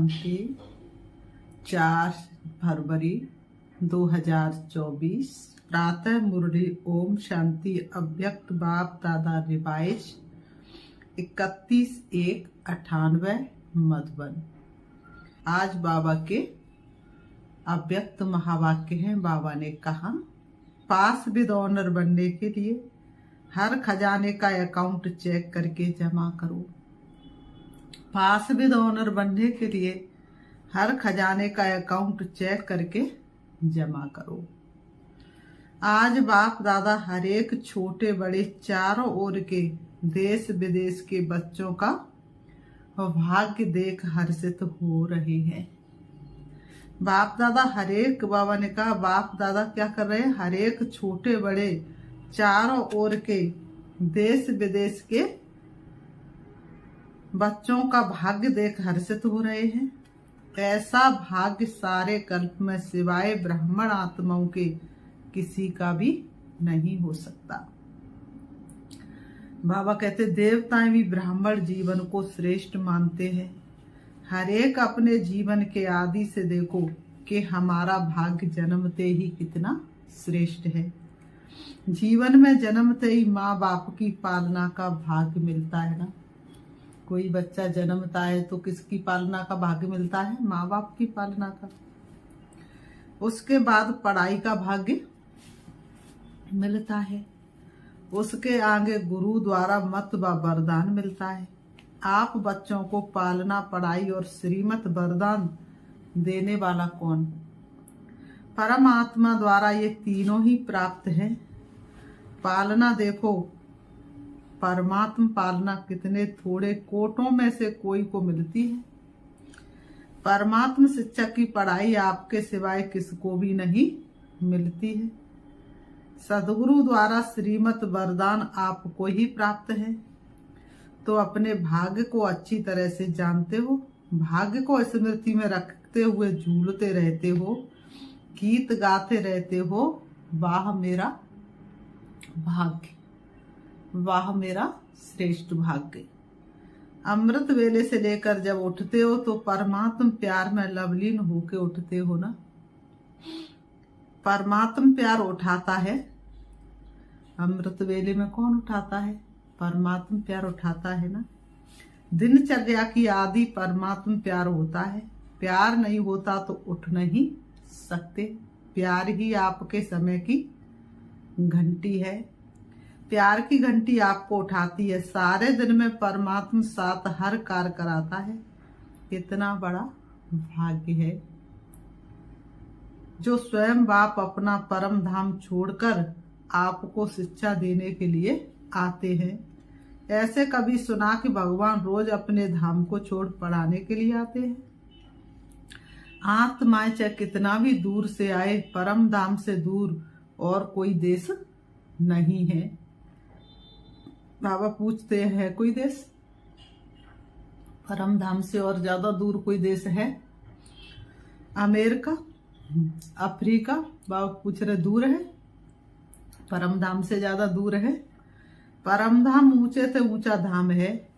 शांति 4 फरवरी 2024 प्रातः मुरली ओम शांति अव्यक्त बाप दादा रिवाइज 31/1/98 मधुबन। आज बाबा के अव्यक्त महावाक्य हैं। बाबा ने कहा, पास विद ऑनर बनने के लिए हर खजाने का अकाउंट चेक करके जमा करो। पास विद ऑनर बनने के लिए हर खजाने का अकाउंट चेक करके जमा करो। आज बाप दादा हर एक छोटे बड़े चारों ओर के देश विदेश के बच्चों का भाग्य देख हर्षित हो रहे हैं। बाप दादा हरेक, बाबा ने कहा बाप दादा क्या कर रहे हैं, हर एक छोटे बड़े चारों ओर के देश विदेश के बच्चों का भाग्य देख हर्षित हो रहे हैं। ऐसा भाग्य सारे कल्प में सिवाय ब्राह्मण आत्माओं के किसी का भी नहीं हो सकता। बाबा कहते देवताएं भी ब्राह्मण जीवन को श्रेष्ठ मानते हैं। हर एक अपने जीवन के आदि से देखो कि हमारा भाग्य जन्मते ही कितना श्रेष्ठ है। जीवन में जन्मते ही माँ बाप की पालना का भाग्य मिलता है ना। कोई बच्चा जन्मता है तो किसकी पालना का भाग्य मिलता है? माँ बाप की पालना का। उसके बाद पढ़ाई का भाग्य मिलता है। उसके आगे गुरु द्वारा मत व वरदान मिलता है। आप बच्चों को पालना, पढ़ाई और श्रीमत वरदान देने वाला कौन? परमात्मा द्वारा ये तीनों ही प्राप्त है। पालना देखो, परमात्मा पालना कितने थोड़े कोटों में से कोई को मिलती है। परमात्मा शिक्षक की पढ़ाई आपके सिवाय किसको भी नहीं मिलती है। सदगुरु द्वारा श्रीमत वरदान आपको ही प्राप्त है। तो अपने भाग्य को अच्छी तरह से जानते हो, भाग्य को स्मृति में रखते हुए झूलते रहते हो, गीत गाते रहते हो, वाह मेरा भाग्य, वाह मेरा श्रेष्ठ भाग्य। अमृत वेले से लेकर जब उठते हो तो परमात्म प्यार में लवलीन होके उठते हो ना। परमात्म प्यार उठाता है। अमृत वेले में कौन उठाता है? परमात्म प्यार उठाता है ना। दिनचर्या की आदि परमात्म प्यार होता है। प्यार नहीं होता तो उठ नहीं सकते। प्यार ही आपके समय की घंटी है। प्यार की घंटी आपको उठाती है। सारे दिन में परमात्मा साथ हर कार्य कराता है। कितना बड़ा भाग्य है जो स्वयं बाप अपना परम धाम छोड़कर आपको शिक्षा देने के लिए आते हैं। ऐसे कभी सुना कि भगवान रोज अपने धाम को छोड़ पढ़ाने के लिए आते हैं? आत्माएं चाहे कितना भी दूर से आए, परम धाम से दूर और कोई देश नहीं है। बाबा पूछते हैं कोई देश? परम धाम से और ज्यादा दूर कोई देश है? America, Africa? बाबा पूछ रहे दूर है? परम धाम से ज्यादा दूर है? परम धाम ऊंचे से ऊंचा धाम है।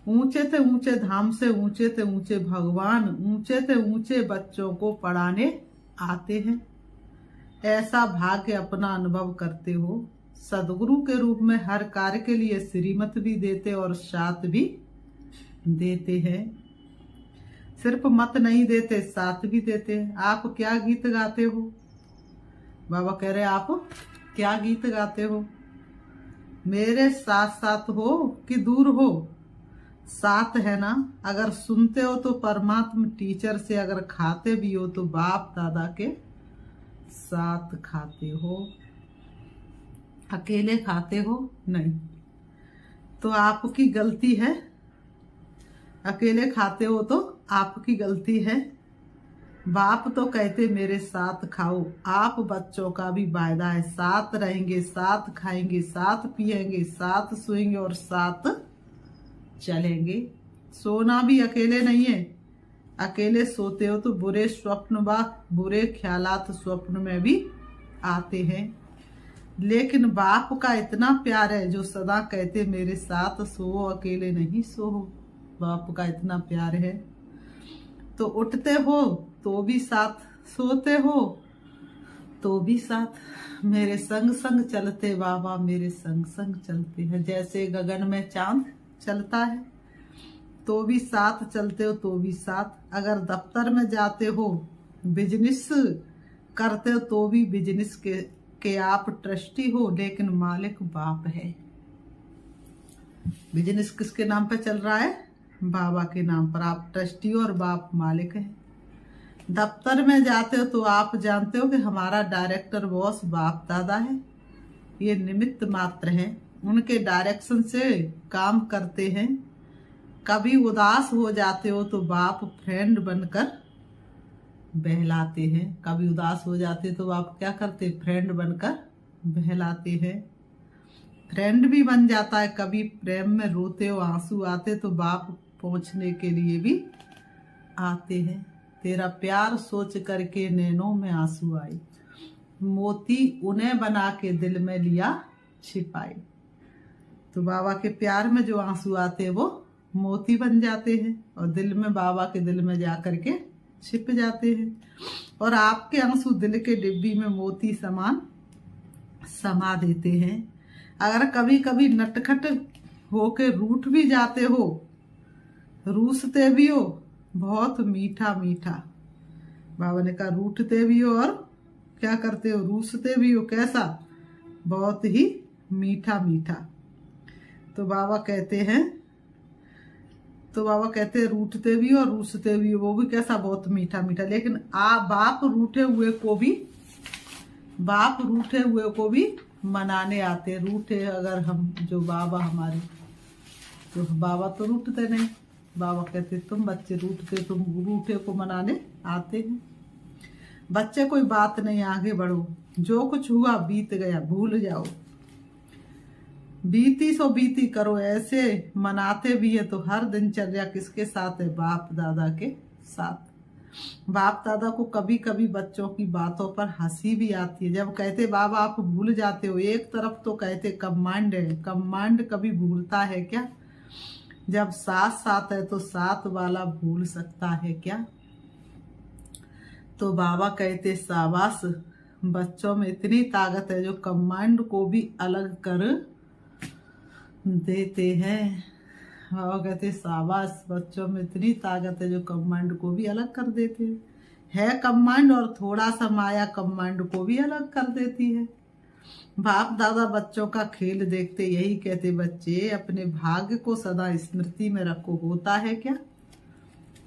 ऊंचे से ऊंचे धाम से ऊंचे से ऊंचे भगवान ऊंचे से ऊंचे बच्चों को पढ़ाने आते हैं। ऐसा भाग्य अपना अनुभव करते हो। सदगुरु के रूप में हर कार्य के लिए श्रीमत भी देते और साथ भी देते हैं। सिर्फ मत नहीं देते, साथ भी देते हैं। आप क्या गीत गाते हो? बाबा कह रहे आप क्या गीत गाते हो? मेरे साथ साथ हो कि दूर हो? साथ है ना। अगर सुनते हो तो परमात्मा टीचर से, अगर खाते भी हो तो बाप दादा के साथ खाते हो। अकेले खाते हो नहीं तो आपकी गलती है। अकेले खाते हो तो आपकी गलती है। बाप तो कहते मेरे साथ खाओ। आप बच्चों का भी वायदा है, साथ रहेंगे, साथ खाएंगे, साथ पिएंगे, साथ सोएंगे और साथ चलेंगे। सोना भी अकेले नहीं है। अकेले सोते हो तो बुरे स्वप्न व बुरे ख्यालात स्वप्न में भी आते हैं। लेकिन बाप का इतना प्यार है जो सदा कहते मेरे साथ सो, अकेले नहीं सो। बाप का इतना प्यार है। तो उठते हो तो भी साथ, सोते हो तो भी साथ, मेरे संग संग चलते बाबा, मेरे संग संग चलते हैं। जैसे गगन में चांद चलता है तो भी साथ, चलते हो तो भी साथ। अगर दफ्तर में जाते हो, बिजनेस करते हो तो भी बिजनेस के आप ट्रस्टी हो, लेकिन मालिक बाप है। बिजनेस किसके नाम पे चल रहा है? बाबा के नाम पर। आप ट्रस्टी हो और बाप मालिक है। दफ्तर में जाते हो तो आप जानते हो कि हमारा डायरेक्टर बॉस बाप दादा है, ये निमित्त मात्र है, उनके डायरेक्शन से काम करते हैं। कभी उदास हो जाते हो तो बाप फ्रेंड बनकर बहलाते हैं। कभी उदास हो जाते तो आप क्या करते? फ्रेंड बनकर बहलाते हैं। फ्रेंड भी बन जाता है। कभी प्रेम में रोते हो, आंसू आते तो बाप पहुंचने के लिए भी आते हैं। तेरा प्यार सोच करके नैनों में आंसू आए, मोती उन्हें बना के दिल में लिया छिपाए। तो बाबा के प्यार में जो आंसू आते हैं वो मोती बन जाते हैं और दिल में, बाबा के दिल में जा करके छिप जाते हैं। और आपके आंसू दिल के डिब्बी में मोती समान समा देते हैं। अगर कभी कभी नटखट होके रूठ भी जाते हो, रूसते भी हो, बहुत मीठा मीठा, बाबा ने कहा रूठते भी हो और क्या करते हो? रूसते भी हो। कैसा? बहुत ही मीठा मीठा। तो बाबा कहते हैं रूठते भी हो और रूसते भी हो, वो भी कैसा? बहुत मीठा मीठा। लेकिन बाप रूठे हुए को भी मनाने आते। रूठे अगर हम, जो बाबा हमारे, तो बाबा तो रूठते नहीं। बाबा कहते तुम बच्चे रूठते, तुम रूठे को मनाने आते हैं। बच्चे कोई बात नहीं, आगे बढ़ो, जो कुछ हुआ बीत गया भूल जाओ, बीती सो बीती करो। ऐसे मनाते भी है तो हर दिनचर्या किसके साथ है? बाप दादा के साथ। बाप दादा को कभी कभी बच्चों की बातों पर हंसी भी आती है। जब कहते बाबा आप भूल जाते हो, एक तरफ तो कहते कमांड है, कमांड कभी भूलता है क्या? जब साथ साथ है तो साथ वाला भूल सकता है क्या? तो बाबा कहते शाबाश, बच्चों में इतनी ताकत है जो कमांड को भी अलग कर देते हैं। बाबा कहते शाबाश, बच्चों में इतनी ताकत है जो कमांड को भी अलग कर देते हैं। है कमांड और थोड़ा सा माया कमांड को भी अलग कर देती है। बाप दादा बच्चों का खेल देखते यही कहते, बच्चे अपने भाग्य को सदा स्मृति में रखो। होता है क्या?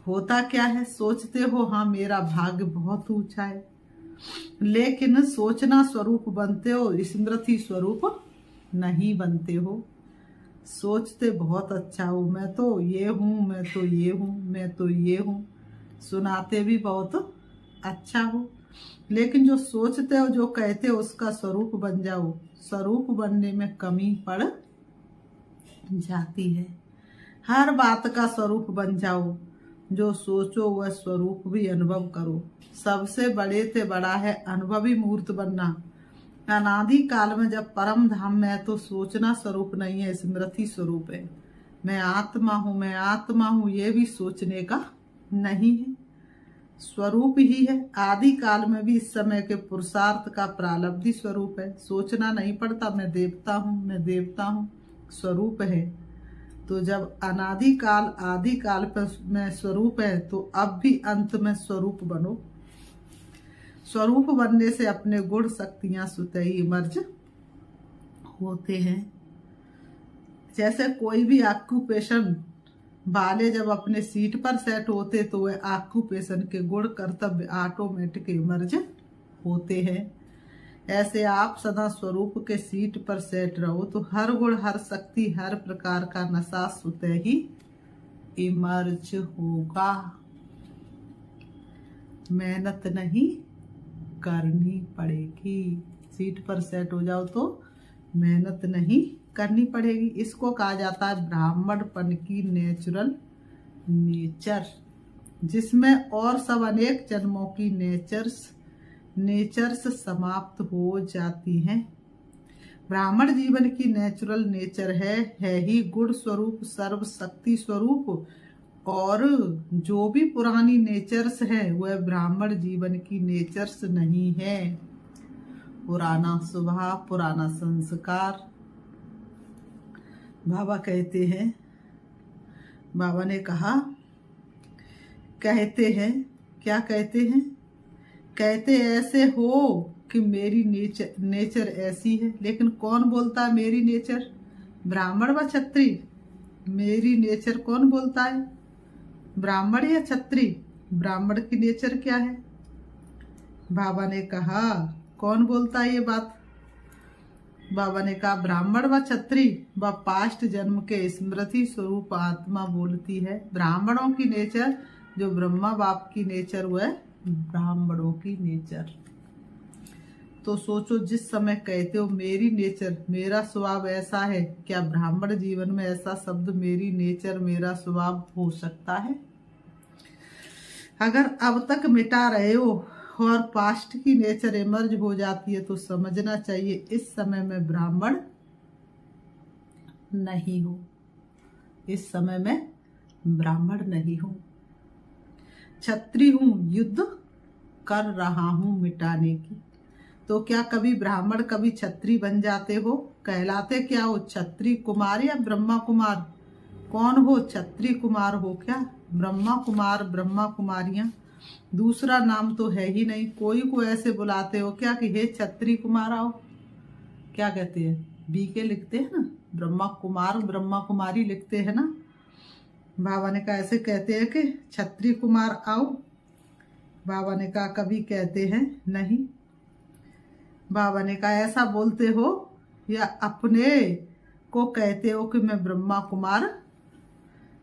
होता क्या है? सोचते हो हाँ मेरा भाग्य बहुत ऊंचा है, लेकिन सोचना स्वरूप बनते हो, स्मृति स्वरूप नहीं बनते हो। सोचते बहुत अच्छा हो, मैं तो ये हूँ, मैं तो ये हूँ, मैं तो ये हूँ, सुनाते भी बहुत अच्छा हो, लेकिन जो सोचते हो, जो कहते हो उसका स्वरूप बन जाओ, स्वरूप बनने में कमी पड़ जाती है। हर बात का स्वरूप बन जाओ, जो सोचो वह स्वरूप भी अनुभव करो। सबसे बड़े से बड़ा है अनुभवी मूर्त बनना। अनादि काल में जब परम धाम में है तो सोचना स्वरूप नहीं है, स्मृति स्वरूप है। मैं आत्मा हूँ, मैं आत्मा हूँ, ये भी सोचने का नहीं है, स्वरूप ही है। आदि काल में भी इस समय के पुरुषार्थ का प्रारब्धि स्वरूप है। सोचना नहीं पड़ता मैं देवता हूँ, मैं देवता हूँ, स्वरूप है। तो जब अनादि काल आदि काल पर में स्वरूप है तो अब भी अंत में स्वरूप बनो। स्वरूप बनने से अपने गुण शक्तियां स्वतः ही इमर्ज होते हैं। जैसे कोई भी ऑक्यूपेशन वाले जब अपने सीट पर सेट होते तो वह ऑक्यूपेशन के गुण कर्तव्य ऑटोमेटिक इमर्ज होते हैं। ऐसे आप सदा स्वरूप के सीट पर सेट रहो तो हर गुण, हर शक्ति, हर प्रकार का नशा स्वतः ही इमर्ज होगा। मेहनत नहीं करनी पड़ेगी। सीट पर सेट हो जाओ तो मेहनत नहीं करनी पड़ेगी। इसको कहा जाता है ब्राह्मणपन की नेचुरल नेचर, जिसमें और सब अनेक जन्मों की नेचर्स समाप्त हो जाती हैं। ब्राह्मण जीवन की नेचुरल नेचर है ही गुण स्वरूप, सर्व शक्ति स्वरूप और जो भी पुरानी नेचर्स है वह ब्राह्मण जीवन की नेचर्स नहीं है। पुराना स्वभाव, पुराना संस्कार। बाबा कहते हैं, बाबा ने कहा, कहते हैं, क्या कहते हैं, कहते ऐसे हो कि मेरी नेचर ऐसी है। लेकिन कौन बोलता है मेरी नेचर? ब्राह्मण व क्षत्रिय। मेरी नेचर कौन बोलता है? ब्राह्मण या क्षत्रिय? ब्राह्मण की नेचर क्या है? बाबा ने कहा, कौन बोलता है ये बात? बाबा ने कहा, ब्राह्मण व क्षत्रिय व पास्ट जन्म के स्मृति स्वरूप आत्मा बोलती है। ब्राह्मणों की नेचर जो ब्रह्मा बाप की नेचर, वह ब्राह्मणों की नेचर। तो सोचो, जिस समय कहते हो मेरी नेचर, मेरा स्वभाव ऐसा है, क्या ब्राह्मण जीवन में ऐसा शब्द मेरी नेचर, मेरा स्वभाव हो सकता है? अगर अब तक मिटा रहे हो और पास्ट की नेचर इमर्ज हो जाती है तो समझना चाहिए इस समय में ब्राह्मण नहीं हो। इस समय में ब्राह्मण नहीं हूं, क्षत्रिय हूं, युद्ध कर रहा हूं मिटाने की। तो क्या कभी ब्राह्मण कभी क्षत्रिय बन जाते हो? कहलाते क्या हो? क्षत्रिय कुमार या ब्रह्मा कुमार? कौन हो? क्षत्रिय कुमार हो क्या? ब्रह्मा कुमार, ब्रह्मा कुमारियां, दूसरा नाम तो है ही नहीं। कोई को ऐसे बुलाते हो क्या कि हे क्षत्रिय कुमार आओ? क्या कहते हैं? बीके लिखते हैं ना, ब्रह्मा कुमार, ब्रह्मा कुमारी लिखते हैं ना। बाबा ने कहा ऐसे कहते हैं कि क्षत्रिय कुमार आओ? बाबा ने कहा कभी कहते हैं नहीं। बाबा ने कहा ऐसा बोलते हो या अपने को कहते हो कि मैं ब्रह्मा कुमार,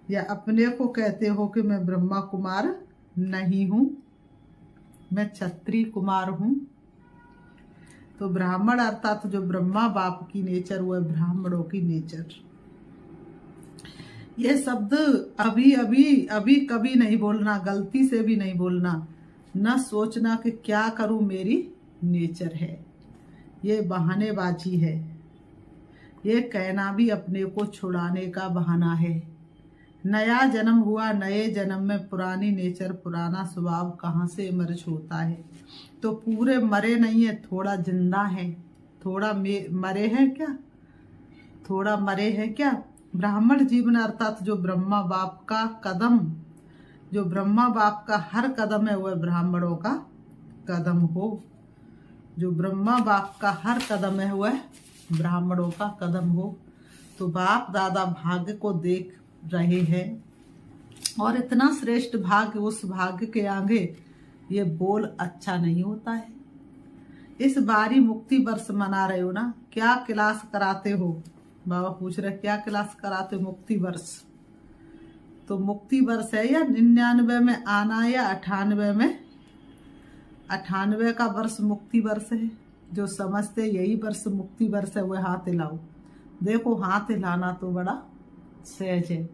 या अपने को कहते हो कि मैं ब्रह्मा कुमार नहीं हूं, मैं क्षत्रिय कुमार हूं। तो ब्राह्मण अर्थात जो ब्रह्मा बाप की नेचर, वह ब्राह्मणों की नेचर। ये शब्द अभी अभी अभी कभी नहीं बोलना, गलती से भी नहीं बोलना। न सोचना कि क्या करूं मेरी नेचर है, ये बहानेबाजी है। ये कहना भी अपने को छुड़ाने का बहाना है। नया जन्म हुआ, नए जन्म में पुरानी नेचर, पुराना स्वभाव कहाँ से इमर्ज होता है? तो पूरे मरे नहीं है, थोड़ा जिंदा है। थोड़ा मरे हैं क्या? थोड़ा मरे हैं क्या? ब्राह्मण जीवन अर्थात जो ब्रह्मा बाप का कदम, जो ब्रह्मा बाप का हर कदम है वह ब्राह्मणों का कदम हो। जो ब्रह्मा बाप का हर कदम है वह ब्राह्मणों का कदम हो। तो बाप दादा भाग्य को देख रहे हैं और इतना श्रेष्ठ भाग्य, उस भाग्य के आगे ये बोल अच्छा नहीं होता है। इस बारी मुक्ति वर्ष मना रहे हो ना, क्या क्लास कराते हो? बाबा पूछ रहे क्या क्लास कराते हो? मुक्ति वर्ष। तो मुक्ति वर्ष है या 99 में आना या 98 में? 98 का वर्ष मुक्ति वर्ष है। जो समझते यही वर्ष मुक्ति वर्ष है वह हाथ हिलाओ। देखो हाथ हिलाना तो बड़ा सहज है।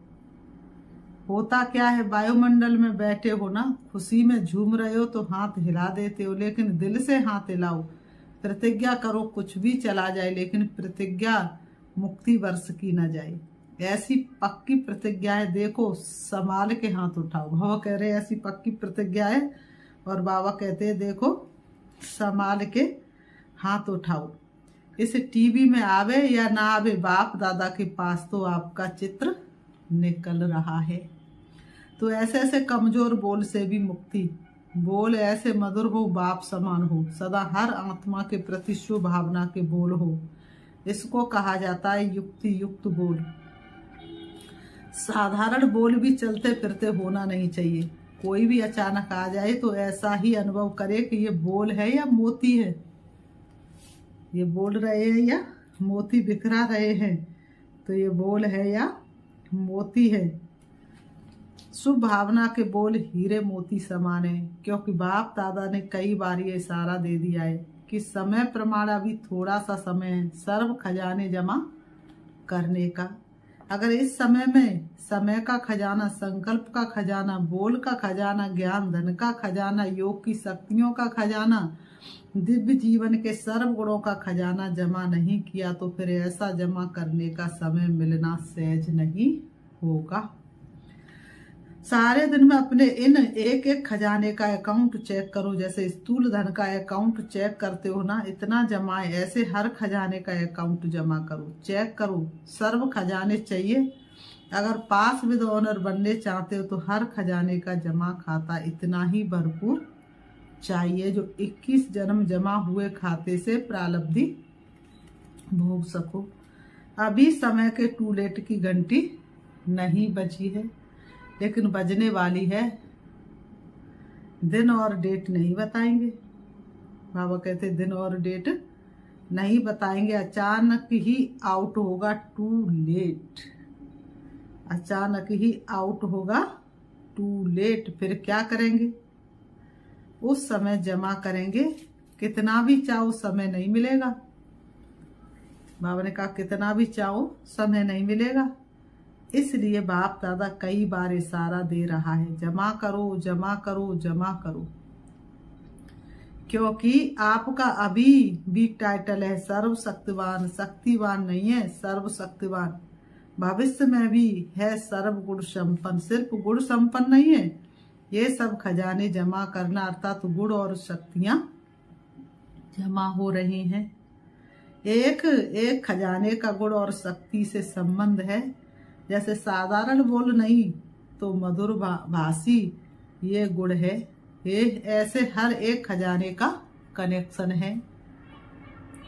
होता क्या है, वायुमंडल में बैठे हो ना, खुशी में झूम रहे हो तो हाथ हिला देते हो, लेकिन दिल से हाथ हिलाओ। प्रतिज्ञा करो कुछ भी चला जाए, लेकिन प्रतिज्ञा मुक्ति वर्ष की न जाए। ऐसी पक्की प्रतिज्ञा है, देखो संभाल के हाथ उठाओ। बाबा कह रहे ऐसी पक्की प्रतिज्ञा है और बाबा कहते हैं देखो संभाल के हाथ उठाओ। इस टीवी में आवे या ना आवे, बाप दादा के पास तो आपका चित्र निकल रहा है। तो ऐसे ऐसे कमजोर बोल से भी मुक्ति। बोल ऐसे मधुर हो, बाप समान हो, सदा हर आत्मा के प्रति शुभ भावना के बोल हो। इसको कहा जाता है युक्ति युक्त बोल। साधारण बोल भी चलते फिरते होना नहीं चाहिए। कोई भी अचानक आ जाए तो ऐसा ही अनुभव करे कि ये बोल है या मोती है, ये बोल रहे हैं या मोती बिखरा रहे हैं, तो ये बोल है या मोती है। शुभ भावना के बोल हीरे मोती समान है, क्योंकि बाप दादा ने कई बार ये इशारा दे दिया है कि समय प्रमाण अभी थोड़ा सा समय है सर्व खजाने जमा करने का। अगर इस समय में समय का खजाना, संकल्प का खजाना, बोल का खजाना, ज्ञान धन का खजाना, योग की शक्तियों का खजाना, दिव्य जीवन के सर्व गुणों का खजाना जमा नहीं किया तो फिर ऐसा जमा करने का समय मिलना सहज नहीं होगा। सारे दिन में अपने इन एक एक खजाने का अकाउंट चेक करो। जैसे स्थूल धन का अकाउंट चेक करते हो ना, इतना जमा है, ऐसे हर खजाने का अकाउंट जमा करो, चेक करो। सर्व खजाने चाहिए। अगर पास विद ऑनर बनने चाहते हो तो हर खजाने का जमा खाता इतना ही भरपूर चाहिए जो 21 जन्म जमा हुए खाते से प्रालब्धि भोग सको। अभी समय के टूलेट की घंटी नहीं बजी है, लेकिन बजने वाली है। दिन और डेट नहीं बताएंगे। बाबा कहते दिन और डेट नहीं बताएंगे। अचानक ही आउट होगा टू लेट। अचानक ही आउट होगा टू लेट। फिर क्या करेंगे? उस समय जमा करेंगे। कितना भी चाहो समय नहीं मिलेगा। बाबा ने कहा कितना भी चाहो समय नहीं मिलेगा। इसलिए बाप दादा कई बार इशारा दे रहा है, जमा करो, जमा करो, जमा करो। क्योंकि आपका अभी भी टाइटल है सर्वशक्तिवान। शक्तिवान नहीं है, सर्वशक्तिवान। भविष्य में भी है सर्व गुण संपन्न। सिर्फ गुण संपन्न नहीं है। ये सब खजाने जमा करना अर्थात गुण और शक्तियां जमा हो रही हैं। एक एक खजाने का गुण और शक्ति से संबंध है। जैसे साधारण बोल नहीं तो मधुर भाषी ये गुण है। ये ऐसे हर एक खजाने का कनेक्शन है।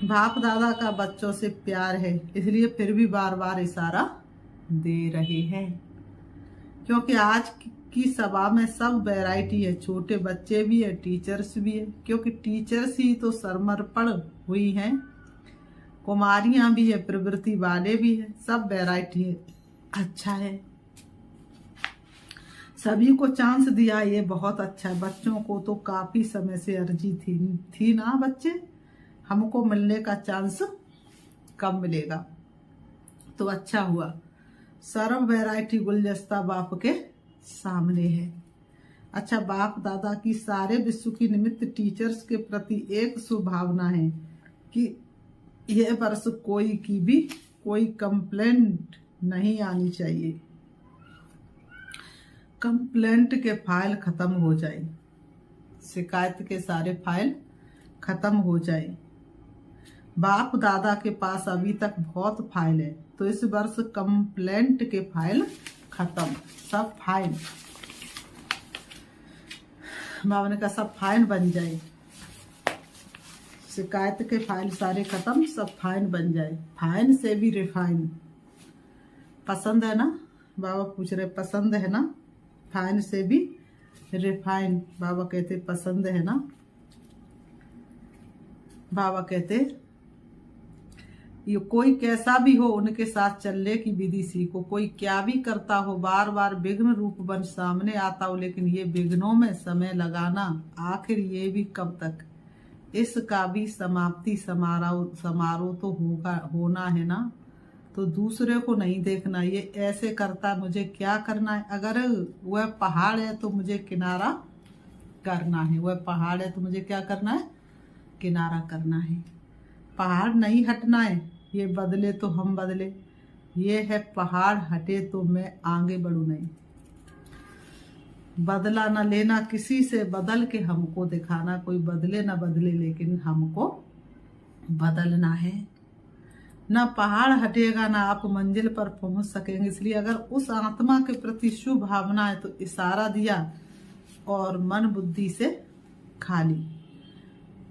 बाप दादा का बच्चों से प्यार है, इसलिए फिर भी बार बार इशारा दे रहे हैं। क्योंकि आज की सभा में सब वैरायटी है। छोटे बच्चे भी है, टीचर्स भी है। क्योंकि टीचर्स ही तो समर्पण हुई हैं। कुमारियां भी है, प्रवृत्ति वाले भी है, सब वैरायटी है। अच्छा है, सभी को चांस दिया, ये बहुत अच्छा है। बच्चों को तो काफी समय से अर्जी थी ना बच्चे, हमको मिलने का चांस कब मिलेगा, तो अच्छा हुआ। सर्व वैरायटी गुलदस्ता बाप के सामने है। अच्छा, बाप दादा की सारे विश्व की निमित्त टीचर्स के प्रति एक सुभावना है कि यह वर्ष कोई की भी कोई कंप्लेंट नहीं आनी चाहिए। कंप्लेंट के फाइल खत्म हो जाए, शिकायत के सारे फाइल खत्म हो जाए। बाप दादा के पास अभी तक बहुत फाइल है, तो इस वर्ष कंप्लेंट के फाइल खत्म। सब फाइल, बाबा ने कहा सब फाइन बन जाए। शिकायत के फाइल सारे खत्म, सब फाइन बन जाए। फाइन से भी रिफाइन। पसंद है ना? बाबा पूछ रहे पसंद है ना? फाइन से भी रिफाइन। बाबा कहते पसंद है ना? बाबा कहते ये कोई कैसा भी हो उनके साथ चलने की विधि सीखो। कोई क्या भी करता हो, बार बार विघ्न रूप बन सामने आता हो, लेकिन ये विघ्नों में समय लगाना, आखिर ये भी कब तक? इसका भी समाप्ति समारोह तो होना है ना। तो दूसरे को नहीं देखना, ये ऐसे करता मुझे क्या करना है। अगर वह पहाड़ है तो मुझे किनारा करना है। वह पहाड़ है तो मुझे क्या करना है? किनारा करना है। पहाड़ नहीं हटना है, ये बदले तो हम बदले। ये है पहाड़ हटे तो मैं आगे बढ़ू नहीं। बदला न लेना किसी से, बदल के हमको दिखाना। कोई बदले न बदले, लेकिन हमको बदलना है। ना पहाड़ हटेगा, ना आप मंजिल पर पहुंच सकेंगे। इसलिए अगर उस आत्मा के प्रति शुभ भावना है तो इशारा दिया और मन बुद्धि से खाली।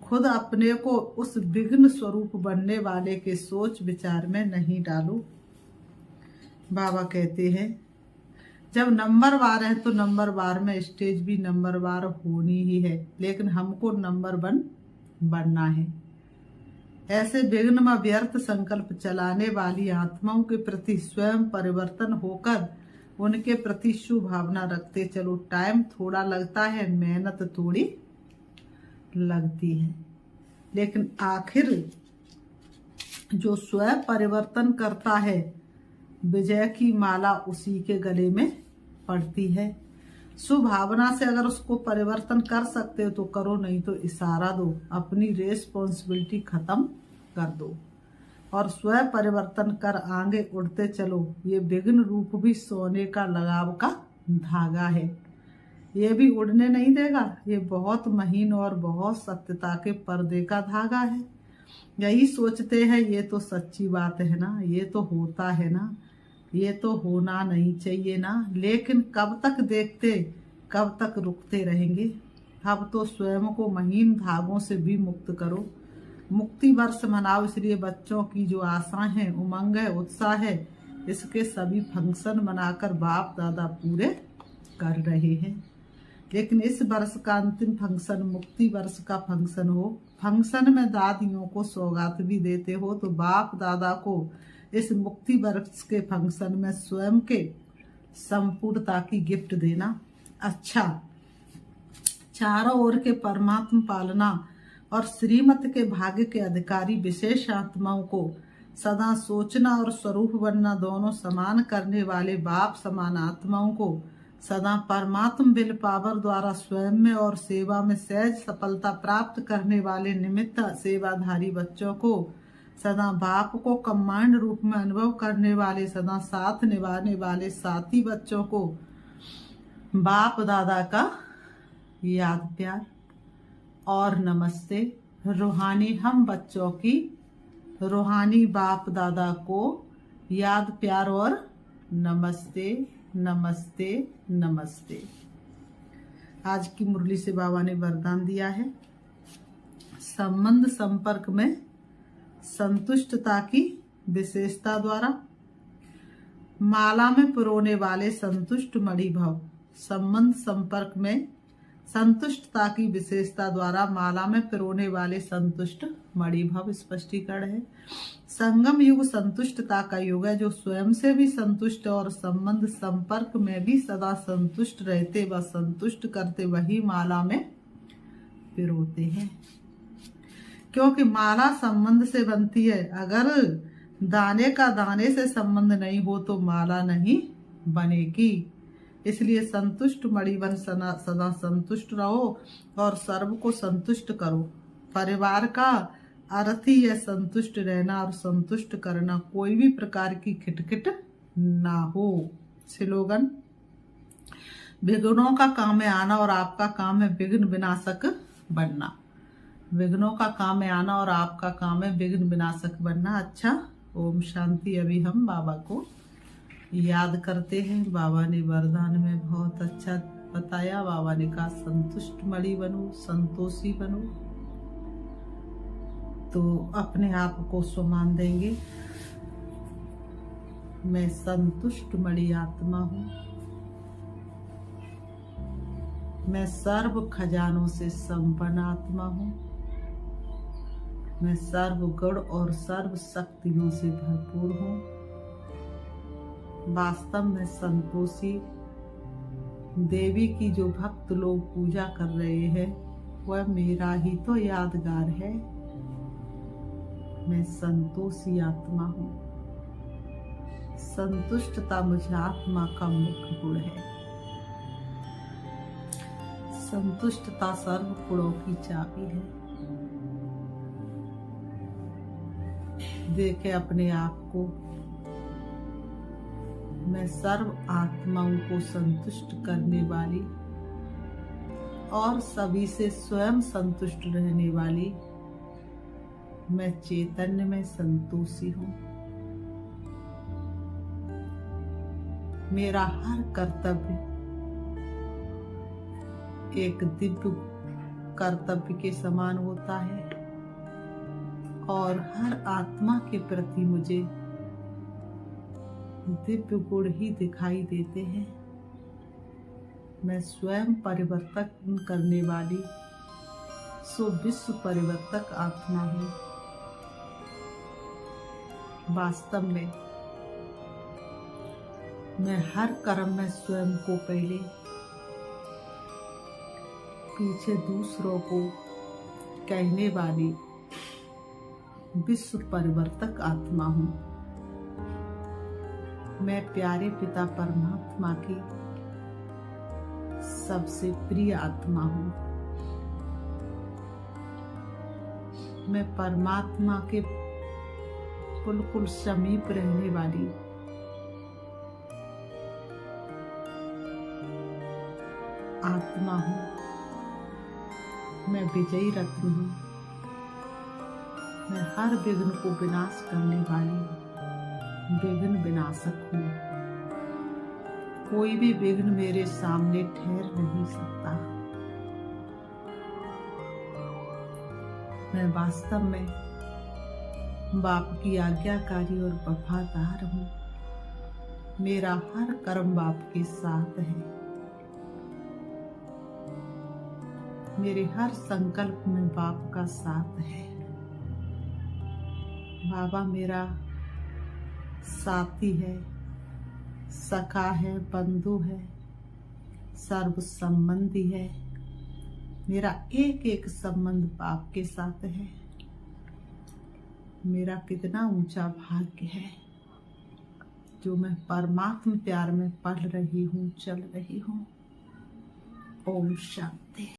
खुद अपने को उस विघ्न स्वरूप बनने वाले के सोच विचार में नहीं डालो। बाबा कहते हैं जब नंबर वार है तो नंबर वार में स्टेज भी नंबर वार होनी ही है, लेकिन हमको नंबर 1 बनना है। ऐसे विघ्न में व्यर्थ संकल्प चलाने वाली आत्माओं के प्रति स्वयं परिवर्तन होकर उनके प्रति शुभ भावना रखते चलो। टाइम थोड़ा लगता है, मेहनत थोड़ी लगती है, लेकिन आखिर जो स्वयं परिवर्तन करता है विजय की माला उसी के गले में पड़ती है। शुभ भावना से अगर उसको परिवर्तन कर सकते हो तो करो, नहीं तो इशारा दो, अपनी रेस्पॉन्सिबिलिटी खत्म कर दो और स्वयं परिवर्तन कर आगे उड़ते चलो। ये विघ्न रूप भी सोने का लगाव का धागा है, ये भी उड़ने नहीं देगा। ये बहुत महीन और बहुत सत्यता के पर्दे का धागा है। यही सोचते हैं ये तो सच्ची बात है ना, ये तो होता है ना, ये तो होना नहीं चाहिए ना। लेकिन कब तक देखते, कब तक रुकते रहेंगे। अब तो स्वयं को महीन धागों से भी मुक्त करो। मुक्ति वर्ष मनाओ। इसलिए बच्चों की जो आशाएं हैं, उमंग है, उत्साह है, इसके सभी फंक्शन बनाकर बाप दादा पूरे कर रहे हैं। लेकिन इस वर्ष का अंतिम फंक्शन मुक्ति वर्ष का फंक्शन हो। फंक्शन में दादियों को सौगात भी देते हो, तो बाप दादा को इस मुक्ति वर्ष के फंक्शन में स्वयं के संपूर्णता की गिफ्ट देना अच्छा। चारों ओर के परमात्मा पालना और श्रीमत के भाग्य के अधिकारी विशेष आत्माओं को सदा सोचना और स्वरूप बनना दोनों समान करने वाले बाप समान आत्माओं को सदा परमात्मा विल पावर द्वारा स्वयं में और सेवा में सहज सफलता प्राप्त करने वाले निमित्त सेवाधारी बच्चों को सदा बाप को कमांड रूप में अनुभव करने वाले सदा साथ निभाने वाले साथी बच्चों को बाप दादा का याद प्यार और नमस्ते। रूहानी हम बच्चों की रूहानी बाप दादा को याद प्यार और नमस्ते नमस्ते नमस्ते। आज की मुरली से बाबा ने वरदान दिया है, संबंध संपर्क में संतुष्टता की विशेषता द्वारा माला में पुरोने वाले संतुष्ट मणि भव। संबंध संपर्क में संतुष्टता की विशेषता द्वारा माला में पिरोने वाले संतुष्ट मणि भव स्पष्टीकरण है। संगम युग संतुष्टता का युग है, जो स्वयं से भी संतुष्ट और संबंध संपर्क में भी सदा संतुष्ट रहते व संतुष्ट करते वही माला में पिरोते हैं। क्योंकि माला संबंध से बनती है। अगर दाने का दाने से संबंध नहीं हो तो माला नहीं बनेगी। इसलिए संतुष्ट मणिबन सदा संतुष्ट रहो और सर्व को संतुष्ट करो। परिवार का अर्थ ही है संतुष्ट रहना और संतुष्ट करना, कोई भी प्रकार की खिटखिट ना हो। स्लोगन, विघ्नों का काम है आना और आपका काम है विघ्न विनाशक बनना। विघ्नों का काम है आना और आपका काम है विघ्न विनाशक बनना। अच्छा, ओम शांति। अभी हम बाबा को याद करते हैं। बाबा ने वरदान में बहुत अच्छा बताया। बाबा ने कहा संतुष्ट मणि बनो, संतोषी बनो। तो अपने आप को सम्मान देंगे। मैं संतुष्ट मणि आत्मा हूँ। मैं सर्व खजानों से संपन्न आत्मा हूँ। मैं सर्व गुण और सर्व शक्तियों से भरपूर हूँ। वास्तव में संतोषी देवी की जो भक्त लोग पूजा कर रहे हैं वह मेरा ही तो यादगार है। मैं संतोषी आत्मा हूँ। संतुष्टता मुझे आत्मा का मुख्य गुण है। संतुष्टता सर्व गुणों की चाबी है। देखे अपने आप को। मैं सर्व आत्माओं को संतुष्ट करने वाली और सभी से स्वयं संतुष्ट रहने वाली मैं चैतन्य में संतोषी हूँ। मेरा हर कर्तव्य एक दिव्य कर्तव्य के समान होता है और हर आत्मा के प्रति मुझे दिव्य गुण ही दिखाई देते हैं। मैं स्वयं परिवर्तन करने वाली सो विश्व परिवर्तक आत्मा हूँ। वास्तव में मैं हर कर्म में स्वयं को पहले, पीछे दूसरों को कहने वाली विश्व परिवर्तक आत्मा हूँ। मैं प्यारे पिता परमात्मा की सबसे प्रिय आत्मा हूँ। मैं परमात्मा के बिल्कुल समीप रहने वाली आत्मा हूँ, मैं विजयी रत्न हूँ, मैं हर विघ्न को विनाश करने वाली विघ्न विनाशक हूँ। कोई भी विघ्न मेरे सामने ठहर नहीं सकता। मैं वास्तव में बाप की आज्ञाकारी और वफादार हूँ। मेरा हर कर्म बाप के साथ है। मेरे हर संकल्प में बाप का साथ है। बाबा मेरा साथी है, सखा है, बंधु है, सर्व संबंधी है। मेरा एक एक संबंध बाप के साथ है। मेरा कितना ऊंचा भाग्य है जो मैं परमात्म प्यार में पढ़ रही हूँ, चल रही हूँ। ओम शांति।